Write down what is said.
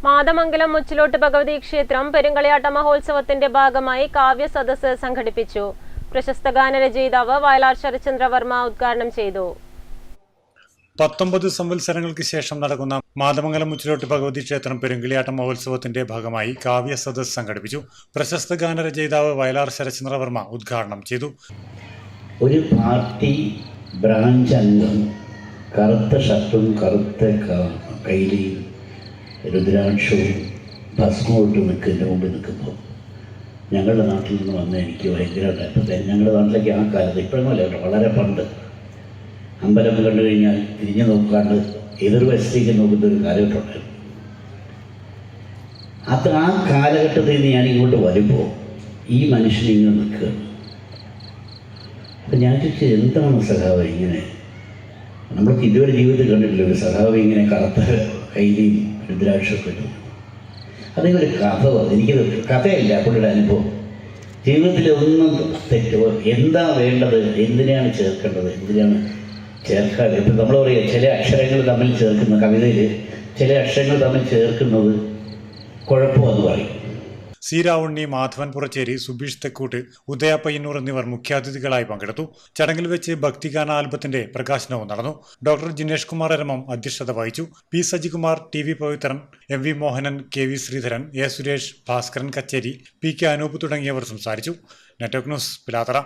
മാതമംഗലം മുച്ചിലോട്ട് ഭഗവതി ക്ഷേത്രം പെരുങ്കളിയാട്ട മഹോത്സവത്തിന്റെ ഭാഗമായി കാവ്യ സദസ്സ് സംഘടിപ്പിച്ചു. പ്രശസ്ത ഗാനരചയിതാവ് വയലാർ ശരചന്ദ്രവർമ്മ ഉദ്ഘാടനം ചെയ്തു. 19 സംവത്സരങ്ങൾക്ക് ശേഷം നടക്കുന്ന മാതമംഗലം മുച്ചിലോട്ട് ഭഗവതി ക്ഷേത്രം പെരുങ്കളിയാട്ട മഹോത്സവത്തിന്റെ ഭാഗമായി കാവ്യ സദസ്സ് സംഘടിപ്പിച്ചു. പ്രശസ്ത ഗാനരചയിതാവ് വയലാർ ശരചന്ദ്രവർമ്മ ഉദ്ഘാടനം ചെയ്തു. ഒരു പാർട്ടി ബ്രാഞ്ച് അംഗം കറുത്ത ഷർട്ടും കറുത്ത കൈലിയും രുദ്രാക്ഷവും ഭസ്മോട്ട് നിൽക്കുന്നതിൻ്റെ മുമ്പിൽ നിൽക്കുമ്പോൾ ഞങ്ങളുടെ നാട്ടിൽ നിന്ന് വന്ന എനിക്ക് ഭയങ്കരമായിട്ട് ഞങ്ങളുടെ നാട്ടിലേക്ക് ആ കാലത്ത് ഇപ്പോഴൊന്നുമല്ല കേട്ടോ, വളരെ പണ്ട് അമ്പലം കണ്ടു കഴിഞ്ഞാൽ തിരിഞ്ഞു നോക്കാണ്ട് എതിർവശത്തേക്ക് നോക്കുന്ന ഒരു കാലഘട്ടമുണ്ടായിരുന്നു. അത് ആ കാലഘട്ടത്തിൽ നിന്ന് ഞാൻ ഇങ്ങോട്ട് വരുമ്പോൾ ഈ മനുഷ്യൻ ഇങ്ങനെ നിൽക്കുകയാണ്. അപ്പം ഞാൻ ചോദിച്ചു, എന്താണ് സഖാവ് ഇങ്ങനെ? നമ്മൾക്ക് ഇതുവരെ ജീവിതത്തിൽ കണ്ടിട്ടില്ല ഒരു സഖാവ് ഇങ്ങനെ കറുത്ത കൈലിയും രുദ്രാക്ഷപ്പെട്ടു. അദ്ദേഹം ഒരു കഥ പറഞ്ഞു. എനിക്കത് കഥയല്ല പുള്ളിയുടെ അനുഭവം. ജീവിതത്തിൽ ഒന്നും തെറ്റോ, എന്താ വേണ്ടത്, എന്തിനാണ് ചേർക്കേണ്ടത്, എന്തിനാണ് ചേർക്കാതെ. ഇപ്പം നമ്മൾ പറയുക ചില അക്ഷരങ്ങൾ തമ്മിൽ ചേർക്കുന്ന കവിതയിൽ ചില അക്ഷരങ്ങൾ തമ്മിൽ ചേർക്കുന്നത് കുഴപ്പമെന്ന് പറയും. സി രാവുണ്ണി, മാധവൻ പുറച്ചേരി, സുബീഷ് തെക്കൂട്ട്, ഉദയ പയ്യന്നൂർ എന്നിവർ മുഖ്യാതിഥികളായി പങ്കെടുത്തു. ചടങ്ങിൽ വെച്ച് ഭക്തിഗാന ആൽബത്തിന്റെ പ്രകാശനവും നടന്നു. ഡോക്ടർ ജിനേഷ് കുമാർ എരമം അധ്യക്ഷത വഹിച്ചു. P Sajikumar, T V Pavithran, M V Mohanan, K V Sreedharan, A Suresh, Bhaskaran Kacheri, P K Anoop തുടങ്ങിയവർ സംസാരിച്ചു. Network news, Pilathara.